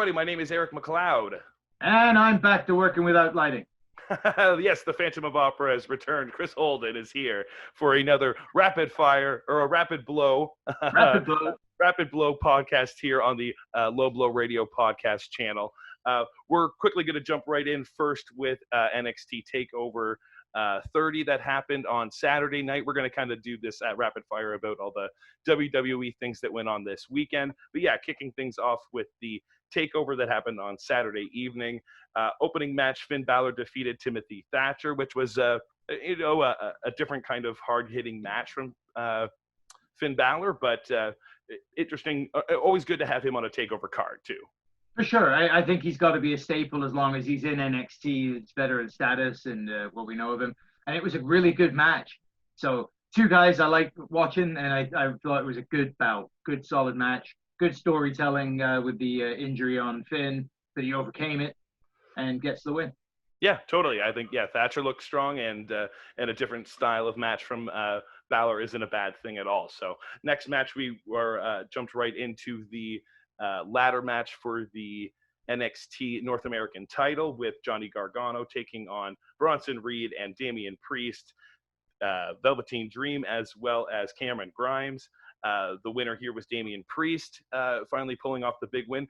everybody. My name is Eric McLeod. And I'm back to working without lighting. Yes, the Phantom of Opera has returned. Chris Holden is here for another rapid fire or a rapid blow. Rapid blow podcast here on the LowBlowRadio podcast channel. We're quickly going to jump right in first with NXT Takeover 30 that happened on Saturday night. We're going to kind of do this rapid fire about all the WWE things that went on this weekend. But yeah, kicking things off with the takeover that happened on Saturday evening. Opening match, Finn Balor defeated Timothy Thatcher, which was a different kind of hard-hitting match from Finn Balor, but interesting. Always good to have him on a takeover card too. For sure. I think he's got to be a staple as long as he's in NXT. It's veteran status and what we know of him. And it was a really good match. So two guys I like watching, and I thought it was a good bout, good solid match, good storytelling with the injury on Finn, but he overcame it and gets the win. Yeah, totally. I think, Thatcher looks strong, and a different style of match from Balor isn't a bad thing at all. So next match, we were jumped right into the ladder match for the NXT North American title with Johnny Gargano taking on Bronson Reed and Damian Priest, Velveteen Dream, as well as Cameron Grimes. The winner here was Damian Priest, finally pulling off the big win.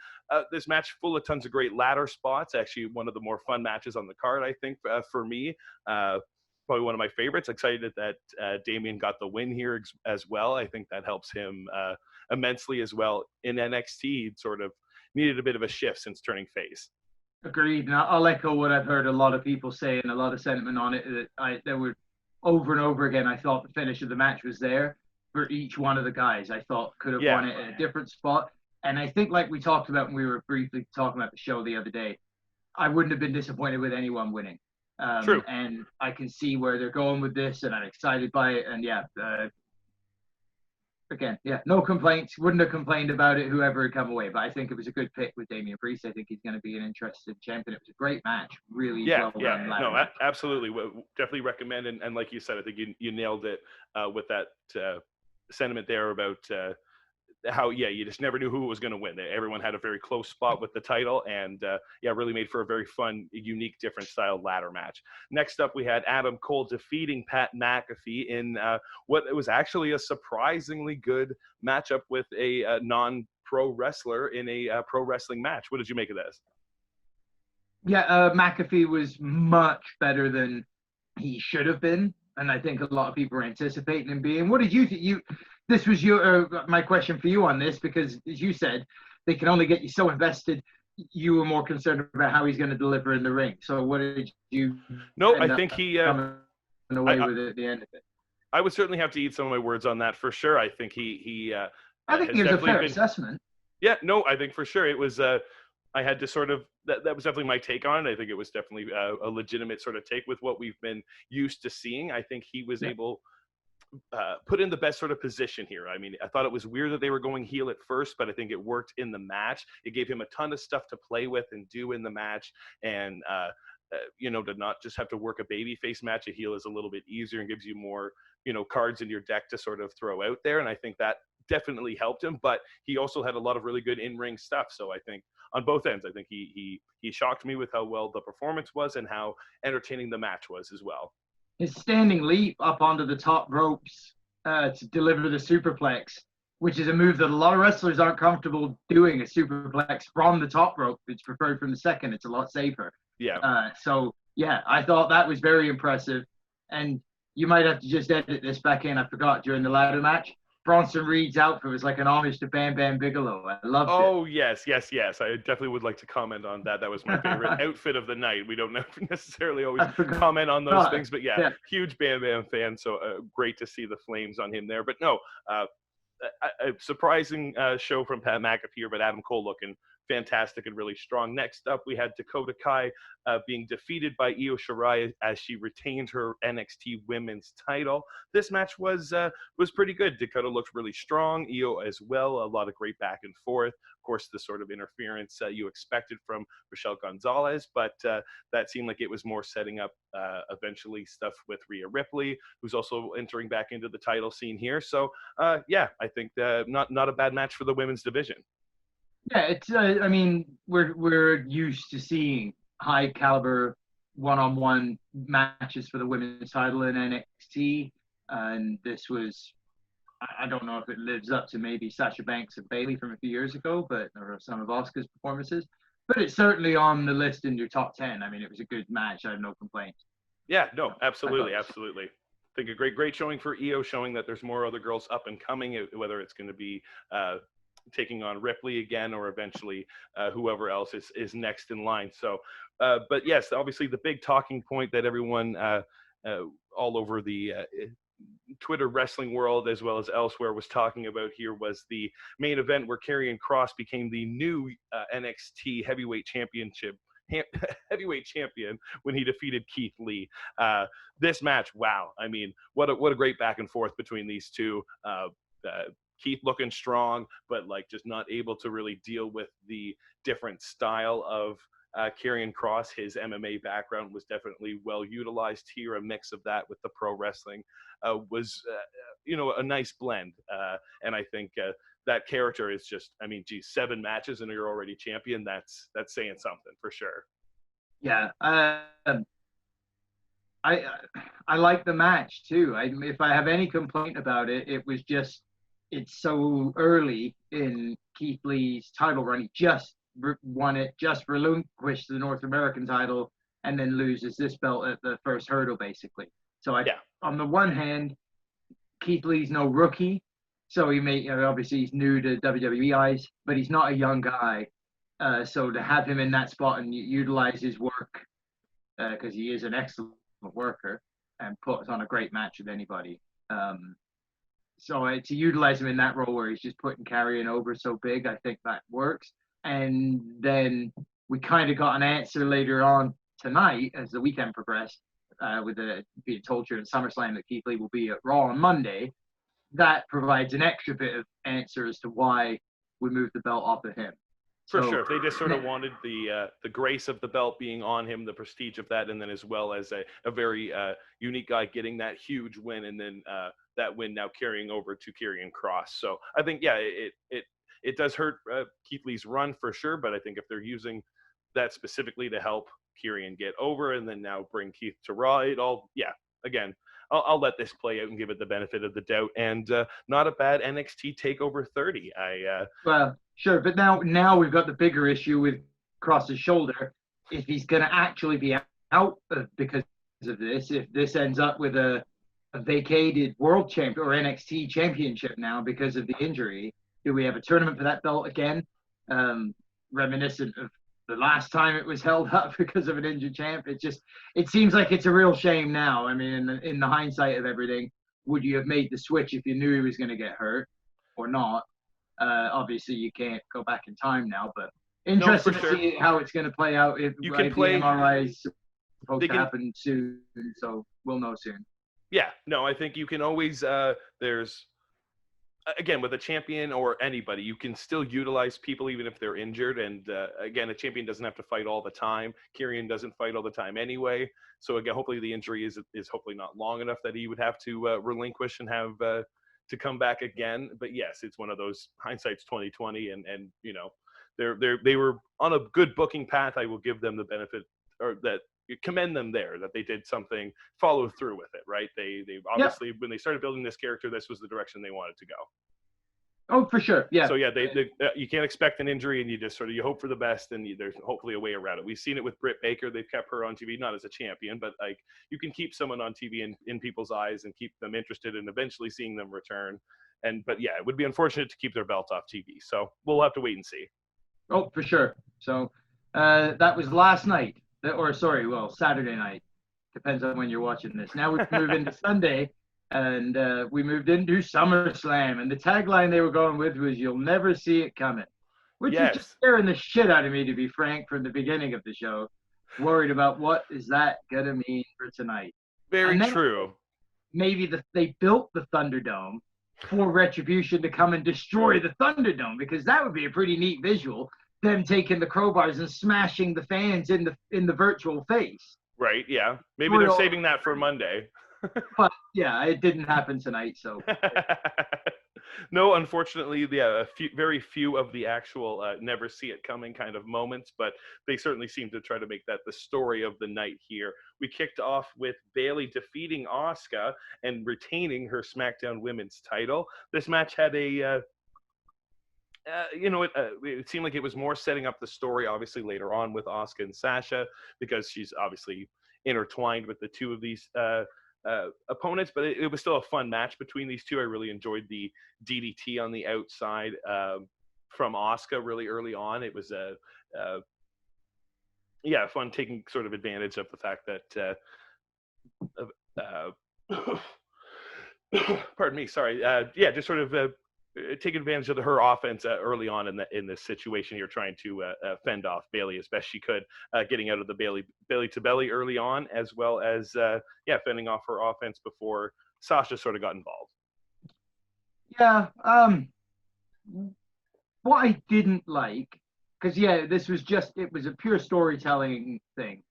This match full of tons of great ladder spots. Actually, one of the more fun matches on the card, I think, for me. Probably one of my favorites. Excited that Damian got the win here as well. I think that helps him immensely as well. In NXT, he sort of needed a bit of a shift since turning face. Agreed. And I'll echo what I've heard a lot of people say and a lot of sentiment on it. There were over and over again, I thought the finish of the match was there for each one of the guys. I thought could have won it in a different spot. And I think, like we talked about when we were briefly talking about the show the other day, I wouldn't have been disappointed with anyone winning. True. And I can see where they're going with this, and I'm excited by it. And no complaints. Wouldn't have complained about it, whoever had come away. But I think it was a good pick with Damian Priest. I think he's going to be an interesting champion. It was a great match. Really well done. No, absolutely. Definitely recommend. And like you said, I think you nailed it with that sentiment there about how you just never knew who was going to win. Everyone had a very close spot with the title, and really made for a very fun, unique, different style ladder match. Next up, we had Adam Cole defeating Pat McAfee in what was actually a surprisingly good matchup with a non-pro wrestler in a pro wrestling match. What did you make of this? McAfee was much better than he should have been, and I think a lot of people were anticipating him being. What did you think? This was my question for you on this, because as you said, they can only get you so invested. You were more concerned about how he's going to deliver in the ring. So what did you? No, I think he coming away with it at the end of it. I would certainly have to eat some of my words on that for sure. I think he I think it was a fair assessment. Yeah, no, I think for sure it was. I had to sort of that was definitely my take on it. I think it was definitely a legitimate sort of take with what we've been used to seeing. I think he was able. Put in the best sort of position here. I mean, I thought it was weird that they were going heel at first, but I think it worked in the match. It gave him a ton of stuff to play with and do in the match, and to not just have to work a babyface match. A heel is a little bit easier and gives you more, cards in your deck to sort of throw out there, and I think that definitely helped him. But he also had a lot of really good in-ring stuff. So I think on both ends, I think he shocked me with how well the performance was and how entertaining the match was as well. His standing leap up onto the top ropes to deliver the superplex, which is a move that a lot of wrestlers aren't comfortable doing, a superplex from the top rope. It's preferred from the second. It's a lot safer. Yeah. I thought that was very impressive. And you might have to just edit this back in. I forgot during the ladder match. Bronson Reed's outfit was like an homage to Bam Bam Bigelow. I loved it. Oh, yes. I definitely would like to comment on that. That was my favorite outfit of the night. We don't necessarily always comment on those things, but huge Bam Bam fan. So great to see the flames on him there. But no, a surprising show from Pat McAfee, but Adam Cole looking fantastic and really strong. Next up, we had Dakota Kai being defeated by Io Shirai as she retained her NXT Women's title. This match was pretty good. Dakota looked really strong. Io as well. A lot of great back and forth. Of course, the sort of interference you expected from Rochelle Gonzalez, but that seemed like it was more setting up eventually stuff with Rhea Ripley, who's also entering back into the title scene here. So I think not a bad match for the women's division. Yeah, it's. I mean, we're used to seeing high caliber one-on-one matches for the women's title in NXT, and this was. I don't know if it lives up to maybe Sasha Banks and Bailey from a few years ago, but or some of Asuka's performances. But it's certainly on the list in your top 10. I mean, it was a good match. I have no complaints. Yeah, no, absolutely, absolutely. I think a great showing for Io, showing that there's more other girls up and coming, whether it's going to be taking on Ripley again or eventually whoever else is next in line. So, but yes, obviously the big talking point that everyone all over the Twitter wrestling world as well as elsewhere was talking about here was the main event where Karrion Kross became the new NXT heavyweight champion when he defeated Keith Lee. This match, wow! I mean, what a great back and forth between these two. Keith looking strong, but like just not able to really deal with the different style of Karrion Kross. His MMA background was definitely well utilized here. A mix of that with the pro wrestling was, a nice blend. And I think that character is just, I mean, geez, 7 matches and you're already champion. That's saying something for sure. Yeah. I like the match too. If I have any complaint about it, it was just it's so early in Keith Lee's title run. He just won it, just relinquished the North American title, and then loses this belt at the first hurdle, basically. So on the one hand, Keith Lee's no rookie, so he may obviously he's new to WWE eyes, but he's not a young guy. So to have him in that spot and utilize his work, because he is an excellent worker and puts on a great match with anybody. So to utilize him in that role where he's just putting Karrion over so big, I think that works. And then we kind of got an answer later on tonight as the weekend progressed, with the being told during SummerSlam that Keith Lee will be at Raw on Monday. That provides an extra bit of answer as to why we moved the belt off of him. For sure. They just sort of wanted the grace of the belt being on him, the prestige of that, and then as well as a very unique guy getting that huge win, and then that win now carrying over to Karrion Kross. So I think, it does hurt Keith Lee's run for sure, but I think if they're using that specifically to help Karrion get over and then now bring Keith to Raw, I'll let this play out and give it the benefit of the doubt. And not a bad NXT Takeover 30. Well, sure, but now we've got the bigger issue with Kross's shoulder. If he's going to actually be out because of this, if this ends up with a vacated world champion or NXT championship now because of the injury, do we have a tournament for that belt again? Reminiscent of the last time it was held up because of an injured champ. It seems like it's a real shame now. I mean, in the hindsight of everything, would you have made the switch if you knew he was going to get hurt or not? Obviously, you can't go back in time now, but interested to see how it's going to play out. If you can play, the MRI is supposed to happen soon, so we'll know soon. Yeah, no, I think you can always. There's again with a champion or anybody, you can still utilize people even if they're injured. And again, a champion doesn't have to fight all the time. Karrion doesn't fight all the time anyway. So again, hopefully the injury is hopefully not long enough that he would have to relinquish and have to come back again. But yes, it's one of those hindsight's 2020, and they were on a good booking path. I will give them the benefit or that. Commend them there that they did something, follow through with it, right? They obviously when they started building this character, this was the direction they wanted to go. Oh, for sure, yeah. So yeah, you can't expect an injury, and you just you hope for the best, and there's hopefully a way around it. We've seen it with Britt Baker; they've kept her on TV, not as a champion, but like you can keep someone on TV in people's eyes and keep them interested in eventually seeing them return. But yeah, it would be unfortunate to keep their belt off TV. So we'll have to wait and see. Oh, for sure. So that was last night. Saturday night. Depends on when you're watching this. Now we move into Sunday, and we moved into SummerSlam. And the tagline they were going with was, "You'll never see it coming," which is just scaring the shit out of me, to be frank, from the beginning of the show. Worried about what is that going to mean for tonight. Very true. Maybe they built the Thunderdome for Retribution to come and destroy the Thunderdome, because that would be a pretty neat visual. Them taking the crowbars and smashing the fans in the virtual face. Right, yeah. Maybe they're saving that for Monday. But yeah, it didn't happen tonight, so. No, unfortunately, yeah, very few of the actual never see it coming kind of moments, but they certainly seem to try to make that the story of the night here. We kicked off with Bayley defeating Asuka and retaining her SmackDown Women's title. This match had it seemed like it was more setting up the story, obviously, later on with Asuka and Sasha, because she's obviously intertwined with the two of these opponents, but it was still a fun match between these two. I really enjoyed the DDT on the outside from Asuka really early on. It was fun taking sort of advantage of the fact that pardon me, sorry. Just sort of taking advantage of her offense early on in this situation here, trying to fend off Bayley as best she could, getting out of the Bayley to belly early on, as well as fending off her offense before Sasha sort of got involved. Yeah. What I didn't like, because it was a pure storytelling thing.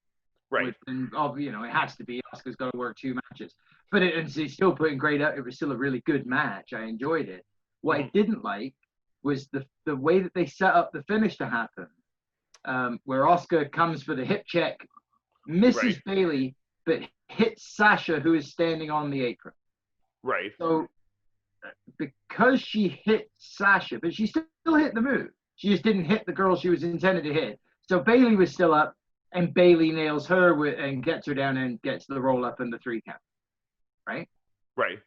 Right. And it has to be. Asuka's got to work 2 matches, but he's still putting great out. It was still a really good match. I enjoyed it. What I didn't like was the way that they set up the finish to happen, where Asuka comes for the hip check, misses Bayley, but hits Sasha, who is standing on the apron. Right. So because she hit Sasha, but she still hit the move. She just didn't hit the girl she was intended to hit. So Bayley was still up, and Bayley nails her and gets her down and gets the roll up and the 3 count. Right? Right.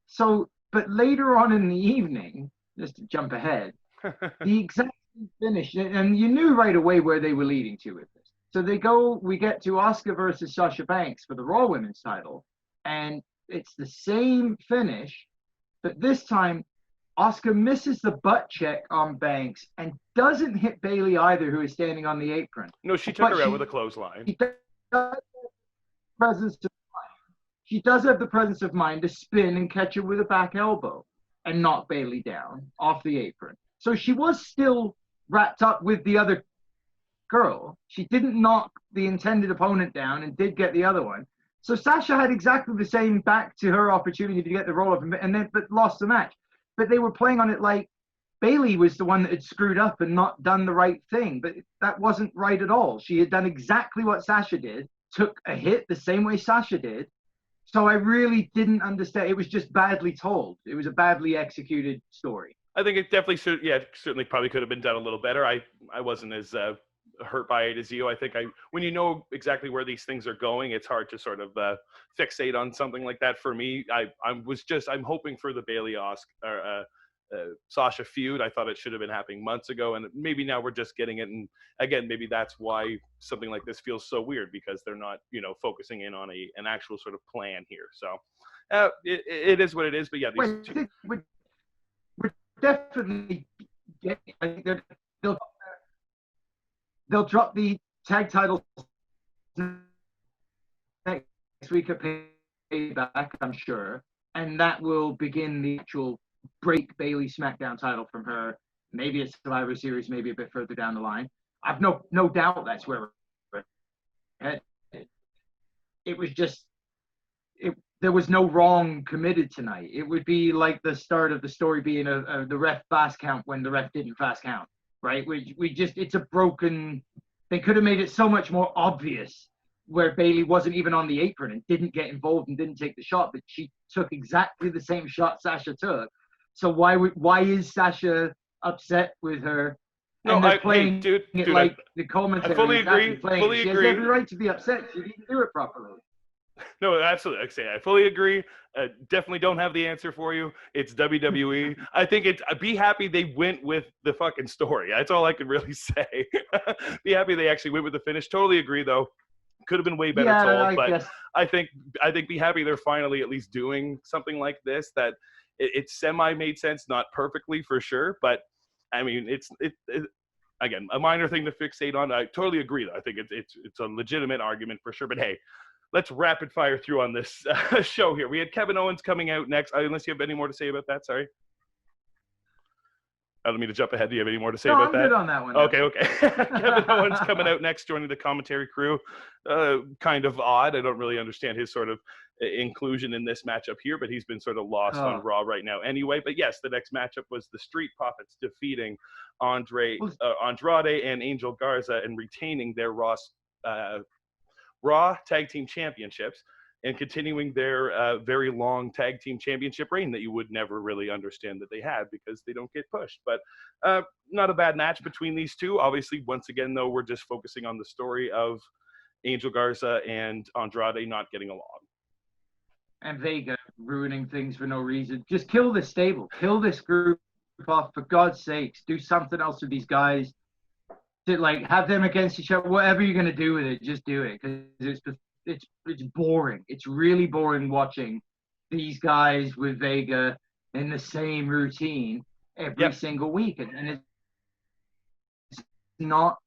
So, but later on in the evening, just to jump ahead, the exact finish, and you knew right away where they were leading to with this. So we get to Asuka versus Sasha Banks for the Raw Women's title, and it's the same finish, but this time Asuka misses the butt check on Banks and doesn't hit Bayley either, who is standing on the apron. No, she took her out with a clothesline. She does have the presence of mind to spin and catch her with a back elbow and knock Bayley down off the apron. So she was still wrapped up with the other girl. She didn't knock the intended opponent down and did get the other one. So Sasha had exactly the same back to her opportunity to get the roll-up but lost the match. But they were playing on it like Bayley was the one that had screwed up and not done the right thing. But that wasn't right at all. She had done exactly what Sasha did, took a hit the same way Sasha did. So I really didn't understand. It was just badly told. It was a badly executed story. I think it definitely certainly probably could have been done a little better. I wasn't as hurt by it as you. I think when you know exactly where these things are going, it's hard to sort of fixate on something like that. For me, I'm hoping for the Bayley Sasha feud. I thought it should have been happening months ago, and maybe now we're just getting it. And again, maybe that's why something like this feels so weird, because they're not, focusing in on an actual sort of plan here. So it is what it is. But yeah, we're definitely getting. I think they'll drop the tag titles next week at Payback, I'm sure, and that will begin the actual break Bayley SmackDown title from her. Maybe it's Survivor Series, maybe a bit further down the line. I've no doubt that's where we're headed. It was just there was no wrong committed tonight. It would be like the start of the story being the ref fast count when the ref didn't fast count, right? It's a broken. They could have made it so much more obvious where Bayley wasn't even on the apron and didn't get involved and didn't take the shot, but she took exactly the same shot Sasha took. So why is Sasha upset with her? And no, dude, the commentary. I fully agree. She has every right to be upset. She didn't do it properly. No, absolutely. I fully agree. Definitely don't have the answer for you. It's WWE. I think be happy they went with the fucking story. That's all I can really say. Be happy they actually went with the finish. Totally agree, though. Could have been way better told, but I think be happy they're finally at least doing something like this, that it semi made sense, not perfectly for sure, but I mean it's again a minor thing to fixate on. I totally agree though. I think it's a legitimate argument for sure. But hey, let's rapid fire through on this show here. We had Kevin Owens coming out next. Unless you have any more to say about that, sorry. I don't mean to jump ahead. Do you have any more to say about that? I'm good on that one. Okay. Kevin Owens coming out next, joining the commentary crew. Kind of odd. I don't really understand his sort of inclusion in this matchup here, but he's been sort of lost on Raw right now anyway. But yes, the next matchup was the Street Profits defeating Andrade and Angel Garza and retaining their Raw Tag Team Championships and continuing their very long Tag Team Championship reign that you would never really understand that they had because they don't get pushed. But not a bad match between these two. Obviously, once again, though, we're just focusing on the story of Angel Garza and Andrade not getting along. And Vega ruining things for no reason. Just kill this stable. Kill this group off, for God's sakes. Do something else with these guys. To, like, have them against each other. Whatever you're going to do with it, just do it. Because it's boring. It's really boring watching these guys with Vega in the same routine every single week. And it's not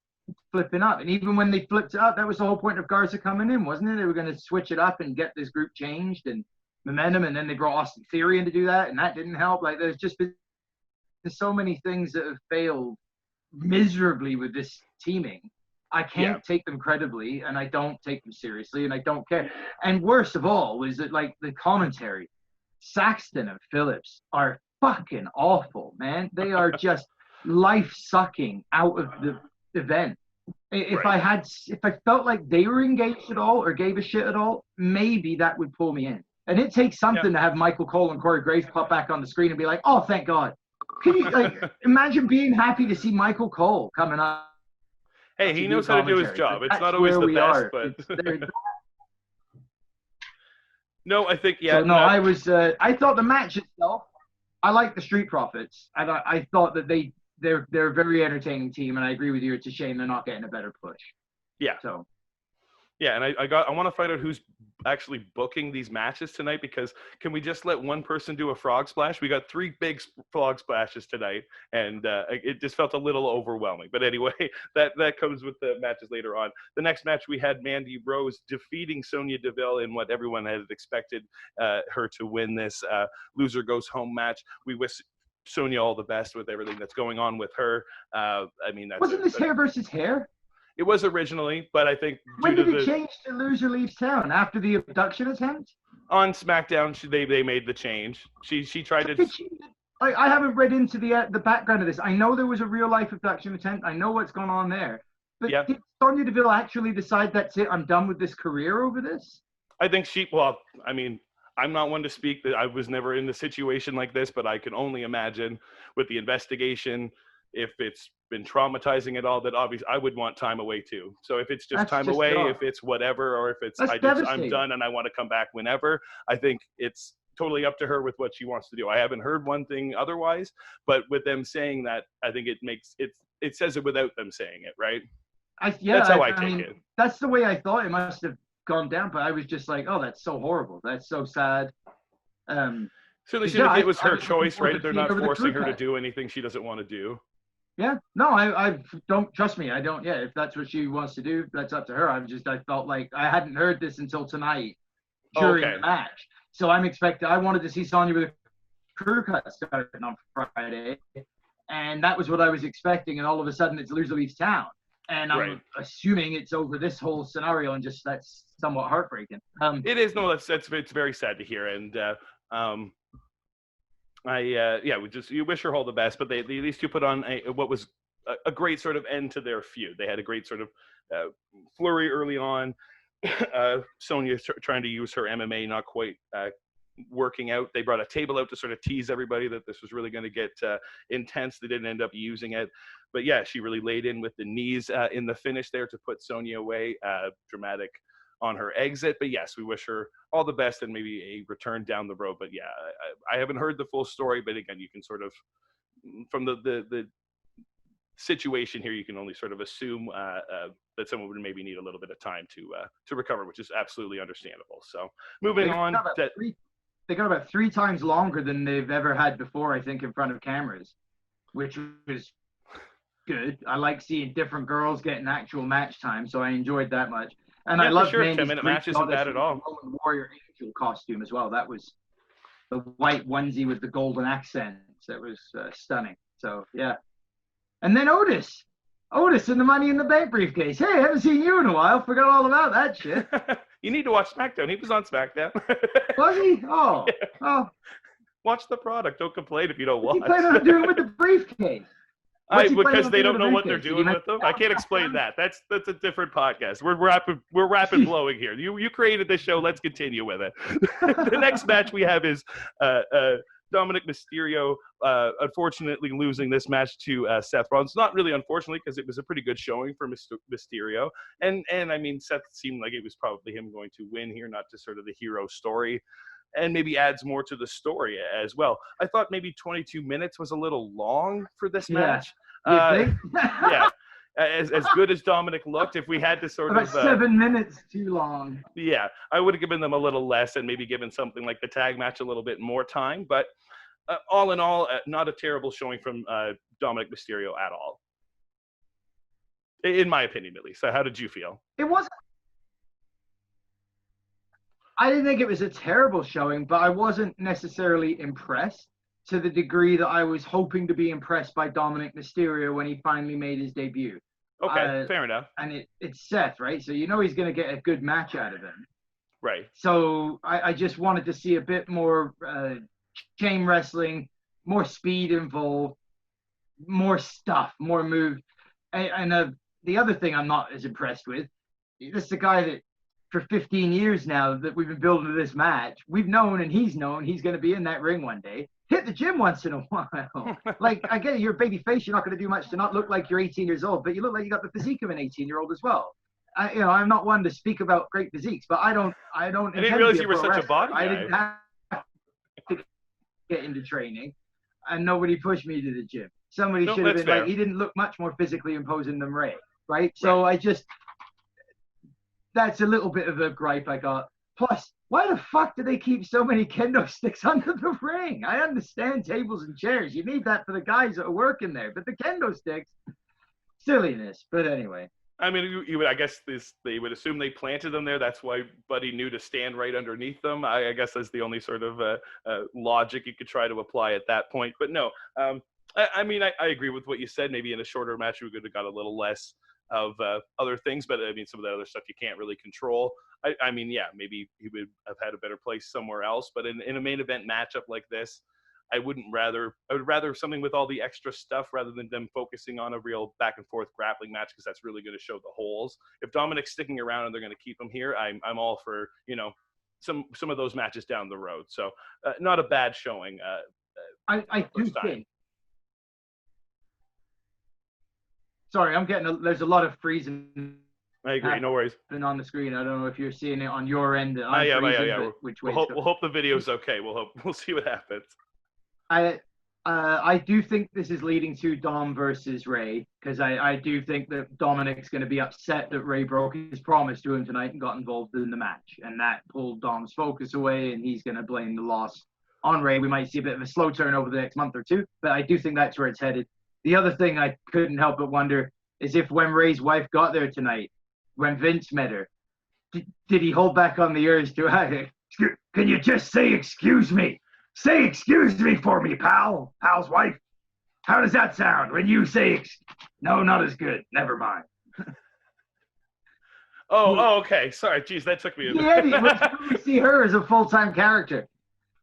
flipping up. And even when they flipped it up, that was the whole point of Garza coming in, wasn't it? They were going to switch it up and get this group changed and momentum, and then they brought Austin Theory in to do that, and that didn't help. Like, there's so many things that have failed miserably with this teaming. I can't take them credibly, and I don't take them seriously, and I don't care. And worst of all was that, like, the commentary, Saxton and Phillips are fucking awful, man. They are just life-sucking out of the event. If I felt like they were engaged at all or gave a shit at all, maybe that would pull me in. And it takes something to have Michael Cole and Corey Graves pop back on the screen and be like, oh, thank God. Can you imagine being happy to see Michael Cole coming up? Hey, he knows how to do his job. It's not always the best, but no, I think So, no, I thought the match itself. I like the Street Profits, and I thought that they're a very entertaining team, and I agree with you. It's a shame they're not getting a better push. Yeah. So. Yeah, and I want to find out who's actually booking these matches tonight, because can we just let one person do a frog splash? We got 3 big frog splashes tonight, and it just felt a little overwhelming. But anyway, that comes with the matches later on. The next match, we had Mandy Rose defeating Sonya Deville in what everyone had expected her to win this loser goes home match. We wish Sonya all the best with everything that's going on with her. I mean, wasn't this hair versus hair? It was originally, but I think when did it change to Loser Leaves Town? After the abduction attempt? On Smackdown, they made the change. She tried to. I haven't read into the background of this. I know there was a real life abduction attempt. I know what's going on there. But did Sonya Deville actually decide, that's it, I'm done with this career over this? I think I mean, I'm not one to speak. That I was never in a situation like this, but I can only imagine with the investigation, if it's been traumatizing at all, that obviously I would want time away too. So if it's just time away, if it's whatever, or if it's I'm done and I want to come back whenever, I think it's totally up to her with what she wants to do. I haven't heard one thing otherwise, but with them saying that, I think it says it without them saying it, right? That's how I take it. That's the way I thought it must have gone down, but I was just like, oh, that's so horrible. That's so sad. Certainly, it was her choice, right? They're not forcing her to do anything she doesn't want to do. Yeah, no, I don't, trust me. I don't. Yeah, if that's what she wants to do, that's up to her. I felt like I hadn't heard this until tonight during the match. So I wanted to see Sonya with a crew cut starting on Friday, and that was what I was expecting. And all of a sudden, it's Loser Leaves Town, and I'm assuming it's over this whole scenario, and just that's somewhat heartbreaking. It is. No, it's very sad to hear, and you wish her all the best, but these two put on what was a great sort of end to their feud. They had a great sort of flurry early on. Sonya trying to use her MMA, not quite working out. They brought a table out to sort of tease everybody that this was really going to get intense. They didn't end up using it, but yeah, she really laid in with the knees in the finish there to put Sonya away. Dramatic on her exit, but yes, we wish her all the best and maybe a return down the road. But yeah, I haven't heard the full story, but again, you can sort of, from the situation here, you can only sort of assume that someone would maybe need a little bit of time to recover, which is absolutely understandable. So moving on, they got about 3 times longer than they've ever had before, I think, in front of cameras, which was good. I like seeing different girls getting actual match time, so I enjoyed that much. And I love 10-minute match isn't bad at all. Warrior Angel costume as well. That was the white onesie with the golden accents. That was stunning. So yeah. And then Otis and the Money in the Bank briefcase. Hey, I haven't seen you in a while. Forgot all about that shit. You need to watch SmackDown. He was on SmackDown. Was he? Oh, Yeah. oh. Watch the product. Don't complain if you don't What's watch. he planning on doing with the briefcase? Because they don't know what they're doing with them. I can't explain that. That's a different podcast. We're rapid blowing here. You created this show. Let's continue with it. The next match we have is Dominic Mysterio, unfortunately losing this match to Seth Rollins. Not really unfortunately, because it was a pretty good showing for Mysterio. And I mean, Seth seemed like it was probably him going to win here, not just sort of the hero story. And maybe adds more to the story as well. I thought maybe 22 minutes was a little long for this match. You think? Yeah. As good as Dominic looked, if we had to sort About of 7 minutes too long. Yeah, I would have given them a little less and maybe given something like the tag match a little bit more time. But all in all, not a terrible showing from Dominic Mysterio at all, in my opinion, at least. So how did you feel? It wasn't. I didn't think it was a terrible showing, but I wasn't necessarily impressed to the degree that I was hoping to be impressed by Dominic Mysterio when he finally made his debut. Okay, fair enough. And it's Seth, right? So you know he's going to get a good match out of him. Right. So I just wanted to see a bit more chain wrestling, more speed involved, more stuff, more moves. And the other thing I'm not as impressed with, this is a guy that for 15 years now that we've been building to this match, we've known and he's known he's going to be in that ring one day. Hit the gym once in a while. Like, I get it, you're a baby face, you're not going to do much to not look like you're 18 years old, but you look like you got the physique of an 18-year-old as well. I'm not one to speak about great physiques, but I don't. I didn't realize you were such a body guy. I didn't have to get into training, and nobody pushed me to the gym. Somebody should have been fair. Like, he didn't look much more physically imposing than Ray, right? So I just, that's a little bit of a gripe I got. Plus, why the fuck do they keep so many kendo sticks under the ring? I understand tables and chairs. You need that for the guys that are working there. But the kendo sticks, silliness. But anyway. I mean, you would, I guess they would assume they planted them there. That's why Buddy knew to stand right underneath them. I guess that's the only sort of logic you could try to apply at that point. But no, I mean, I agree with what you said. Maybe in a shorter match, we could have got a little less of other things. But I mean, some of the other stuff you can't really control. I mean, yeah, maybe he would have had a better place somewhere else. But in a main event matchup like this, I would rather something with all the extra stuff rather than them focusing on a real back and forth grappling match, because that's really going to show the holes. If Dominic's sticking around and they're going to keep him here, I'm all for, some of those matches down the road. So not a bad showing. I do think. Sorry, there's a lot of freezing. I agree. No worries. Been on the screen. I don't know if you're seeing it on your end. Yeah. Which way? We'll hope the video's okay. We'll see what happens. I do think this is leading to Dom versus Ray, because I do think that Dominic's going to be upset that Ray broke his promise to him tonight and got involved in the match, and that pulled Dom's focus away, and he's going to blame the loss on Ray. We might see a bit of a slow turn over the next month or two, but I do think that's where it's headed. The other thing I couldn't help but wonder is if when Ray's wife got there tonight, when Vince met her, did he hold back on the urge to ask, can you just say excuse me? Say excuse me for me, pal. Pal's wife. How does that sound when you say no, not as good. Never mind. Okay. Sorry. Jeez, that took me a minute. Yeah, we see her as a full-time character.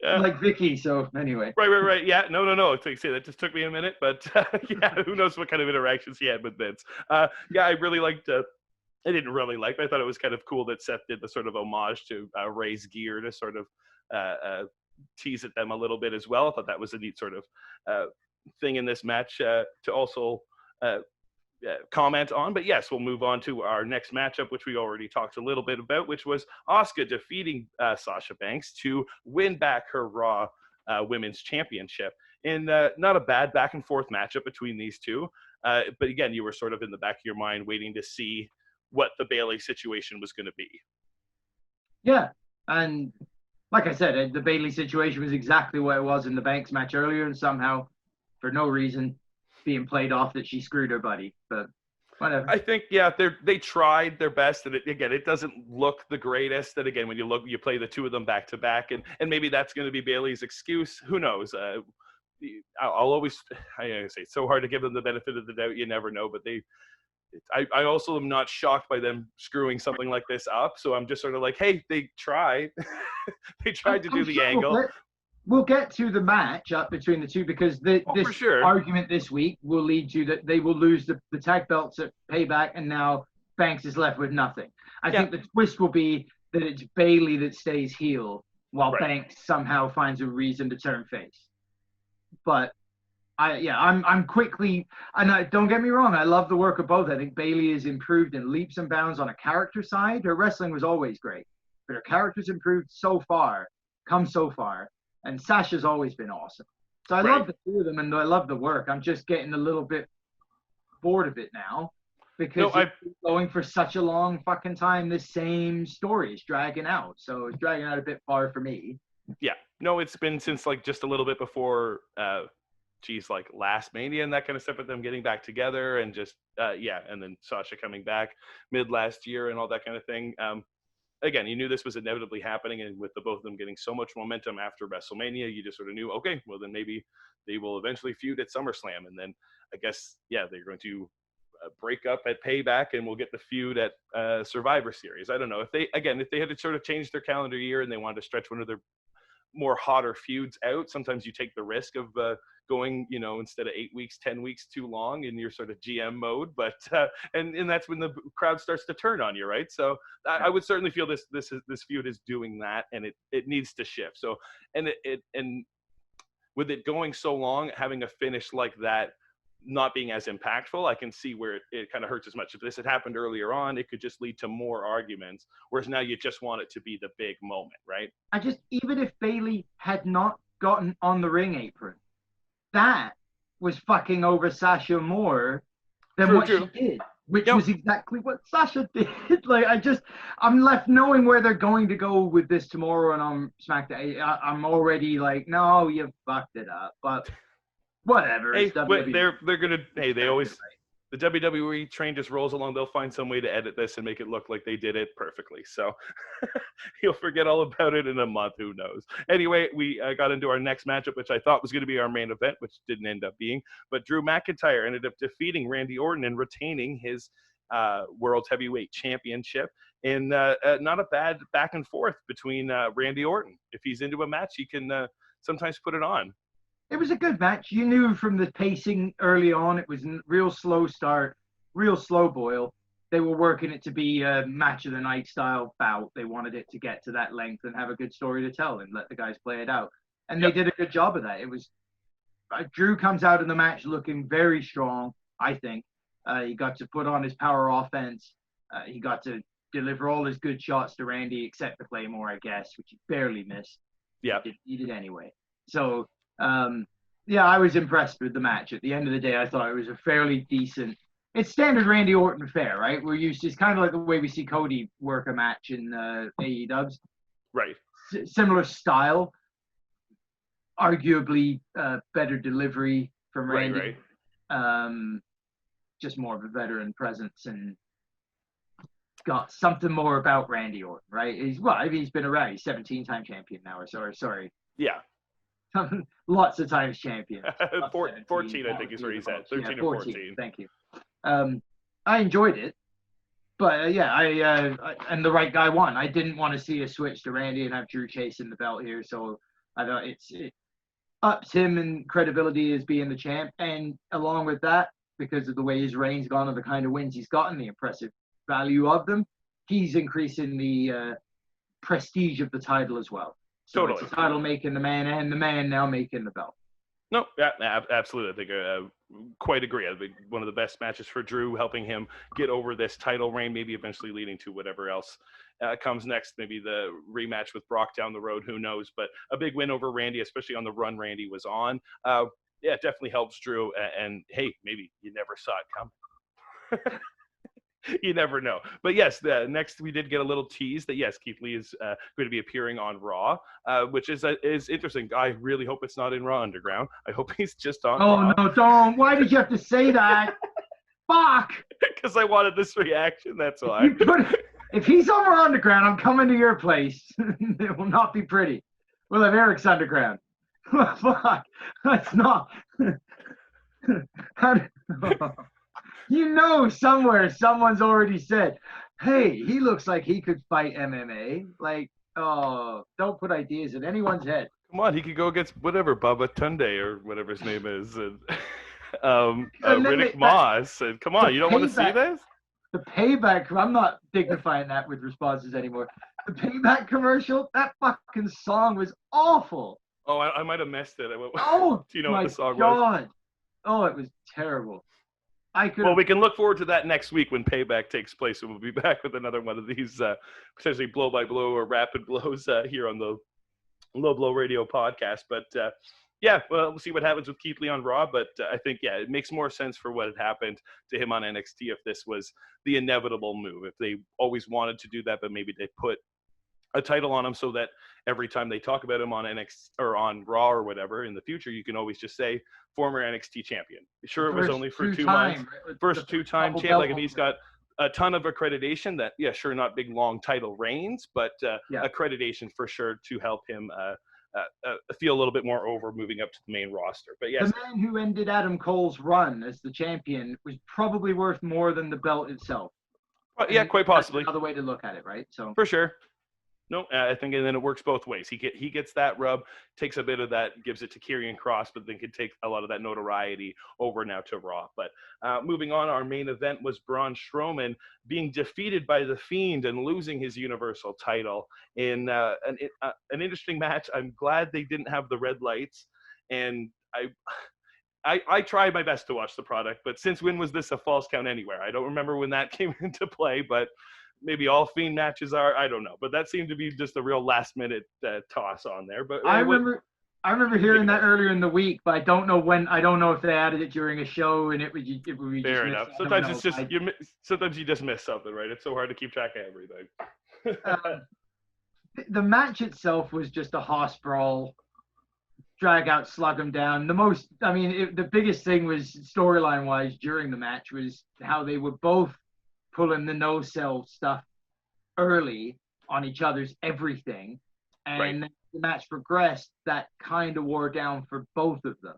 Yeah. Like Vicky, so anyway. Right. Yeah, no. That just took me a minute, but yeah, who knows what kind of interactions he had with Vince. Yeah, I really liked I didn't really like, but I thought it was kind of cool that Seth did the sort of homage to Ray's gear to sort of tease at them a little bit as well. I thought that was a neat sort of thing in this match to also comment on. But yes, we'll move on to our next matchup, which we already talked a little bit about, which was Asuka defeating Sasha Banks to win back her Raw Women's Championship in not a bad back and forth matchup between these two. But again, you were sort of in the back of your mind waiting to see what the Bayley situation was going to be. Yeah, and like I said, the Bayley situation was exactly what it was in the Banks match earlier, and somehow, for no reason, being played off that she screwed her buddy. But whatever. I think, yeah, they tried their best, and it doesn't look the greatest. And again, when you play the two of them back to back, and maybe that's going to be Bayley's excuse. Who knows? I say it's so hard to give them the benefit of the doubt. You never know, but I also am not shocked by them screwing something like this up. So I'm just sort of like, hey, they tried. They tried to do the angle. We'll get to the match up between the two because this argument this week will lead to that they will lose the tag belts at Payback, and now Banks is left with nothing. I think the twist will be that it's Bayley that stays heel while Banks somehow finds a reason to turn face. But I'm quickly, and don't get me wrong, I love the work of both. I think Bayley has improved in leaps and bounds on a character side. Her wrestling was always great, but her character's improved so far. And Sasha's always been awesome. So I love the two of them, and I love the work. I'm just getting a little bit bored of it now because it's been going for such a long fucking time. The same story is dragging out. So it's dragging out a bit far for me. Yeah. No, it's been since like just a little bit before, like last Mania and that kind of stuff with them getting back together and just, and then Sasha coming back mid last year and all that kind of thing. Again, you knew this was inevitably happening, and with the both of them getting so much momentum after WrestleMania, you just sort of knew, okay, well then maybe they will eventually feud at SummerSlam, and then I guess they're going to break up at Payback, and we'll get the feud at Survivor Series. I don't know if they had to sort of change their calendar year and they wanted to stretch one of their more hotter feuds out. Sometimes you take the risk of going, instead of 8 weeks, 10 weeks too long in your sort of GM mode, but and that's when the crowd starts to turn on you, right? So I would certainly feel this feud is doing that, and it needs to shift. So and with it going so long, having a finish like that not being as impactful, I can see where it kind of hurts as much. If this had happened earlier on, it could just lead to more arguments, whereas now you just want it to be the big moment, right? Even if Bayley had not gotten on the ring apron, that was fucking over Sasha more than what she did, which was exactly what Sasha did. I'm left knowing where they're going to go with this tomorrow and on SmackDown. I'm already like, no, you fucked it up, but whatever. Hey, they're gonna. Hey, they always. The WWE train just rolls along. They'll find some way to edit this and make it look like they did it perfectly. So you'll forget all about it in a month. Who knows? Anyway, we got into our next matchup, which I thought was going to be our main event, which didn't end up being. But Drew McIntyre ended up defeating Randy Orton and retaining his World Heavyweight Championship in not a bad back and forth between Randy Orton. If he's into a match, he can sometimes put it on. It was a good match. You knew from the pacing early on, it was a real slow start, real slow boil. They were working it to be a match of the night style bout. They wanted it to get to that length and have a good story to tell and let the guys play it out. And they did a good job of that. It was Drew comes out in the match looking very strong, I think. He got to put on his power offense. He got to deliver all his good shots to Randy, except the Claymore, I guess, which he barely missed. Yeah. He did anyway. So, I was impressed with the match. At the end of the day, I thought it was a fairly decent. It's standard Randy Orton fare, right? We're used to, it's kind of like the way we see Cody work a match in AEW. Right. Similar style, arguably better delivery from Randy. Right. Just more of a veteran presence and got something more about Randy Orton, right? He's been around. He's 17-time champion now, or sorry. Yeah. Lots of times champion. 14, I think, is where he's at. 13 or 14. Thank you. I enjoyed it, but I and the right guy won. I didn't want to see a switch to Randy and have Drew chasing the belt here, so I thought it ups him in credibility as being the champ, and along with that, because of the way his reign's gone and the kind of wins he's gotten, the impressive value of them, he's increasing the prestige of the title as well. So totally. It's the title making the man, and the man now making the belt. No, yeah, absolutely. I think I quite agree. I think one of the best matches for Drew, helping him get over this title reign, maybe eventually leading to whatever else comes next. Maybe the rematch with Brock down the road, who knows? But a big win over Randy, especially on the run Randy was on. It definitely helps Drew. And hey, maybe you never saw it coming. You never know. But yes, next we did get a little tease that, yes, Keith Lee is going to be appearing on Raw, which is interesting. I really hope it's not in Raw Underground. I hope he's just on Raw. Oh, no, don't. Why did you have to say that? Fuck. Because I wanted this reaction, that's why. If he's on Raw Underground, I'm coming to your place. It will not be pretty. We'll have Eric's Underground. Fuck. That's not. You know, somewhere someone's already said, "Hey, he looks like he could fight MMA." Like, oh, don't put ideas in anyone's head. Come on, he could go against whatever Bubba Tunde or whatever his name is, and And then Riddick Moss. And come on, you don't want to see this? The Payback. I'm not dignifying that with responses anymore. The Payback commercial. That fucking song was awful. Oh, I might have missed it. Oh, do you know my what the song God. was? Oh, it was terrible. Well, we can look forward to that next week when Payback takes place, and we'll be back with another one of these potentially blow-by-blow or rapid blows here on the Low Blow Radio podcast. But yeah, well, we'll see what happens with Keith Lee on Raw. But I think, yeah, it makes more sense for what had happened to him on NXT if this was the inevitable move. If they always wanted to do that, but maybe they put a title on him so that every time they talk about him on NXT or on Raw or whatever in the future, you can always just say former NXT champion. Sure, it was only for 2 months. Right? First two-time champ. Like, if he's got a ton of accreditation, that, yeah, sure, not big, long title reigns, but accreditation for sure to help him feel a little bit more over moving up to the main roster. But yes, the man who ended Adam Cole's run as the champion was probably worth more than the belt itself. Yeah, quite possibly. That's another way to look at it, right? So for sure. No, I think, and then it works both ways. He gets that rub, takes a bit of that, gives it to Karrion Kross, but then can take a lot of that notoriety over now to Raw. But moving on, our main event was Braun Strowman being defeated by The Fiend and losing his Universal title in an interesting match. I'm glad they didn't have the red lights, and I tried my best to watch the product, but since when was this a false count anywhere? I don't remember when that came into play, but maybe all Fiend matches are. I don't know, but that seemed to be just a real last-minute toss on there. But I remember hearing that earlier in the week, but I don't know when. I don't know if they added it during a show, and it would be fair enough. Sometimes it's just sometimes you just miss something, right? It's so hard to keep track of everything. The match itself was just a hoss brawl, drag out, slug them down. The biggest thing was storyline-wise during the match was how they were both pulling the no-sell stuff early on each other's everything. And right. The match progressed, that kind of wore down for both of them.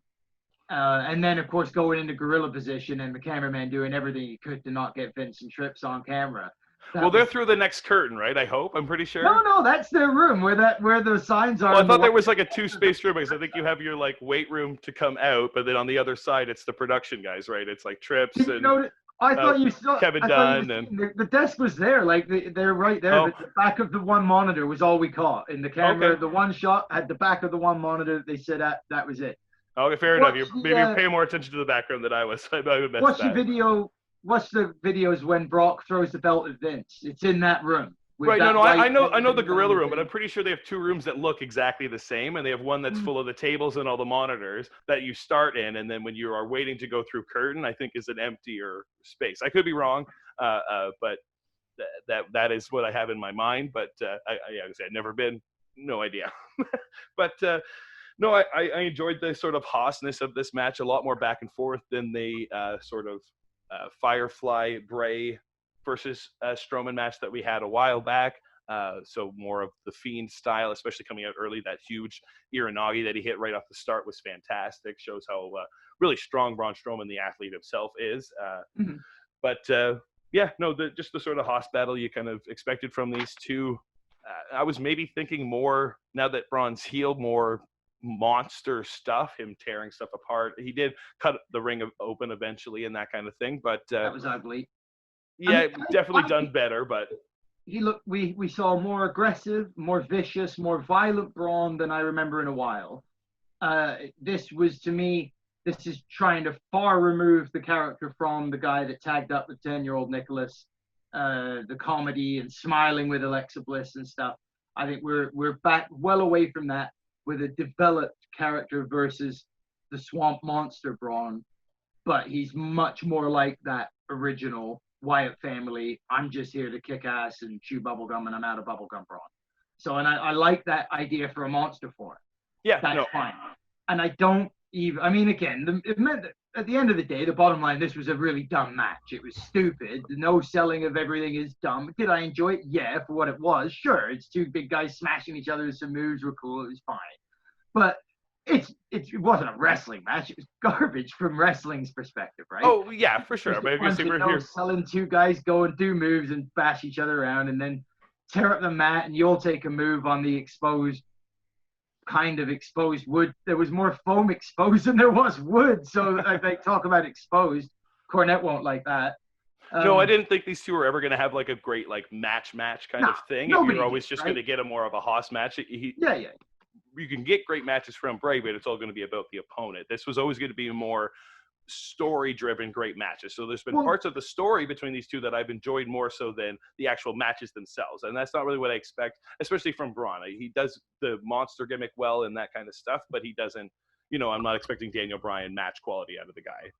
And then, of course, going into gorilla position and the cameraman doing everything he could to not get Vincent Trips on camera. They're through the next curtain, right? I hope. I'm pretty sure. No, that's their room where the signs are. Well, I thought there was like a 2-space room because I think you have your like weight room to come out, but then on the other side it's the production guys, right? It's like Trips and I thought you saw Kevin Dunn and the desk was there, like they're right there. The back of the one monitor was all we caught in the camera. Okay. The one shot had the back of the one monitor. They said that was it. Okay, fair enough. You're paying more attention to the background than I was. I missed that. Watch the videos when Brock throws the belt at Vince. It's in that room. Right, I know the gorilla room, but I'm pretty sure they have 2 rooms that look exactly the same, and they have one that's full of the tables and all the monitors that you start in, and then when you are waiting to go through curtain, I think is an emptier space. I could be wrong, but that is what I have in my mind. But I've never been, no idea. But no, I enjoyed the sort of hossness of this match, a lot more back and forth than the sort of Firefly Bray versus Strowman match that we had a while back. So more of the Fiend style, especially coming out early. That huge Iranagi that he hit right off the start was fantastic. Shows how really strong Braun Strowman, the athlete himself, is. But just the sort of hoss battle you kind of expected from these two. I was maybe thinking more, now that Braun's healed, more monster stuff, him tearing stuff apart. He did cut the ring open eventually and that kind of thing, but that was ugly. Yeah, definitely done better, but we saw more aggressive, more vicious, more violent Braun than I remember in a while. This was, to me, this is trying to far remove the character from the guy that tagged up with 10-year-old Nicholas, the comedy and smiling with Alexa Bliss and stuff. I think we're back well away from that with a developed character versus the Swamp Monster Braun, but he's much more like that original Wyatt family. I'm just here to kick ass and chew bubblegum, and I'm out of bubblegum Braun. So, and I like that idea for a monster form. Yeah, that's fine. And I don't even, I mean, again, it meant that at the end of the day, the bottom line, this was a really dumb match. It was stupid. The no selling of everything is dumb. Did I enjoy it? Yeah, for what it was. Sure, it's 2 big guys smashing each other. Some moves were cool. It was fine. But it's it wasn't a wrestling match. It was garbage from wrestling's perspective, right? Oh yeah, for sure. But Bunch we're of here. selling two guys go and do moves and bash each other around, and then tear up the mat, and you'll take a move on the exposed wood. There was more foam exposed than there was wood. So if they talk about exposed, Cornette won't like that. No, I didn't think these two were ever going to have like a great like match kind of thing. You're always just going to get a more of a Haas match. Yeah. You can get great matches from Bray, but it's all going to be about the opponent. This was always going to be more story-driven great matches. So there's been parts of the story between these two that I've enjoyed more so than the actual matches themselves. And that's not really what I expect, especially from Braun. He does the monster gimmick well and that kind of stuff, but he doesn't, I'm not expecting Daniel Bryan match quality out of the guy.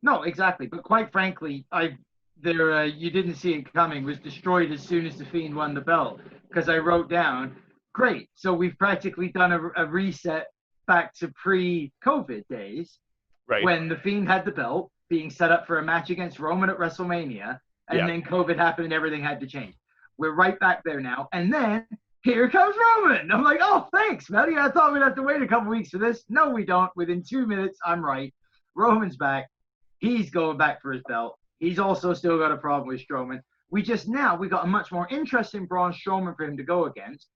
No, exactly. But quite frankly, you didn't see it coming, was destroyed as soon as The Fiend won the belt, because I wrote down, great, so we've practically done a reset back to pre-COVID days, right, when The Fiend had the belt, being set up for a match against Roman at WrestleMania, and then COVID happened and everything had to change. We're right back there now, and then here comes Roman. I'm like, oh, thanks, Melly. I thought we'd have to wait a couple weeks for this. No, we don't. Within 2 minutes, I'm right. Roman's back. He's going back for his belt. He's also still got a problem with Strowman. We got a much more interesting Braun Strowman for him to go against,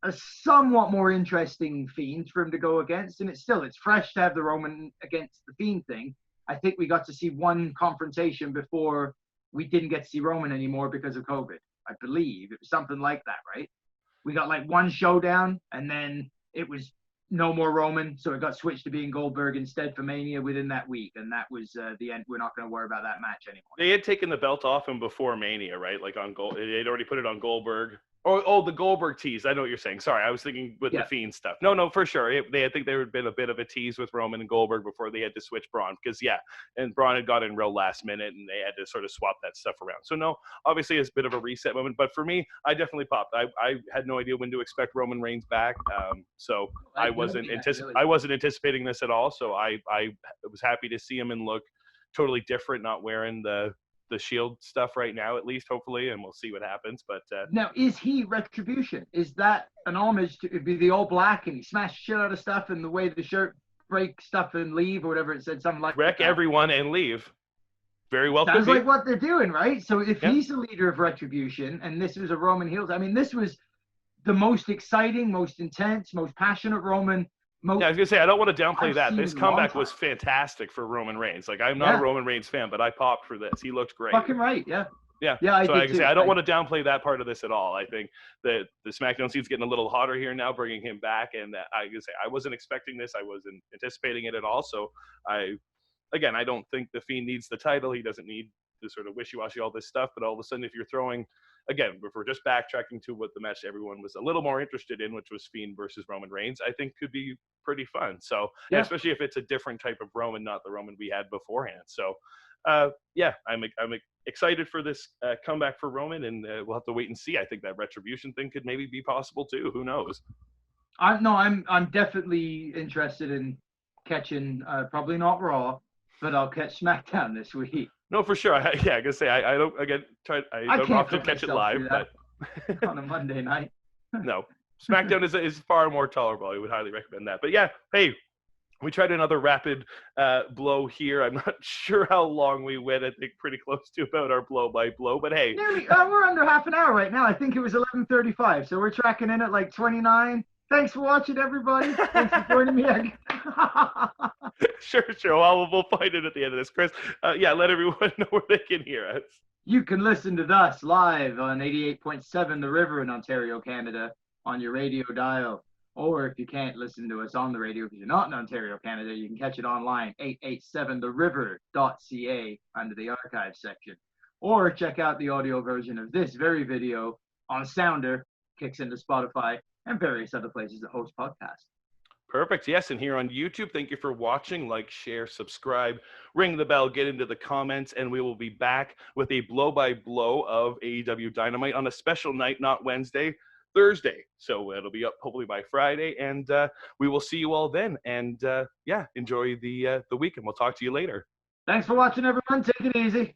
a somewhat more interesting Fiend for him to go against, and it's fresh to have the Roman against the Fiend thing. I think we got to see one confrontation before we didn't get to see Roman anymore because of COVID. I believe it was something like that, right? We got like one showdown, and then it was no more Roman, so it got switched to being Goldberg instead for Mania within that week, and that was the end. We're not going to worry about that match anymore. They had taken the belt off him before Mania, right? Like on Gold, they'd already put it on Goldberg. Oh, the Goldberg tease. I know what you're saying. Sorry, I was thinking with the Fiend stuff. No, for sure. I think there had been a bit of a tease with Roman and Goldberg before they had to switch Braun, because and Braun had got in real last minute, and they had to sort of swap that stuff around. So no, obviously it's a bit of a reset moment, but for me, I definitely popped. I had no idea when to expect Roman Reigns back, so I wasn't anticipating this at all. So I was happy to see him and look totally different, not wearing the Shield stuff right now, at least, hopefully, and we'll see what happens. But now, is he Retribution? Is that an homage to be the all black and he smashed shit out of stuff and the way the shirt break stuff and leave or whatever it said, something like wreck that. Everyone and leave. Very well. Sounds like what they're doing, right? So if he's the leader of Retribution and this was a Roman heels, I mean, this was the most exciting, most intense, most passionate Roman. I was gonna say, I don't want to downplay that. This comeback was fantastic for Roman Reigns. Like, I'm not a Roman Reigns fan, but I popped for this. He looked great. Fucking right, yeah. So I don't want to downplay that part of this at all. I think that the SmackDown scene's getting a little hotter here now, bringing him back, and I wasn't expecting this. I wasn't anticipating it at all. So I don't think the Fiend needs the title. He doesn't need to sort of wishy-washy all this stuff. But all of a sudden, if you're throwing, again, if we're just backtracking to what the match everyone was a little more interested in, which was Fiend versus Roman Reigns, I think could be pretty fun. So especially if it's a different type of Roman, not the Roman we had beforehand. So I'm excited for this comeback for Roman, and we'll have to wait and see. I think that Retribution thing could maybe be possible too. Who knows? I'm definitely interested in catching probably not Raw, but I'll catch SmackDown this week. No, for sure. I gotta say, I don't often catch it live, but on a Monday night. No, SmackDown is far more tolerable. I would highly recommend that. But yeah, hey, we tried another rapid blow here. I'm not sure how long we went. I think pretty close to about our blow by blow. But hey, we're under half an hour right now. I think it was 11:35, so we're tracking in at like 29. Thanks for watching, everybody. Thanks for joining me. Sure. Well, we'll find it at the end of this, Chris. Let everyone know where they can hear us. You can listen to us live on 88.7 The River in Ontario, Canada, on your radio dial. Or if you can't listen to us on the radio because you're not in Ontario, Canada, you can catch it online, 887theriver.ca under the archive section. Or check out the audio version of this very video on Sounder, kicks into Spotify, and various other places that host podcasts. Perfect. Yes, and here on YouTube, thank you for watching. Like, share, subscribe, ring the bell, get into the comments, and we will be back with a blow-by-blow of AEW Dynamite on a special night, not Wednesday, Thursday. So it'll be up hopefully by Friday, and we will see you all then. And enjoy the week, and we'll talk to you later. Thanks for watching, everyone. Take it easy.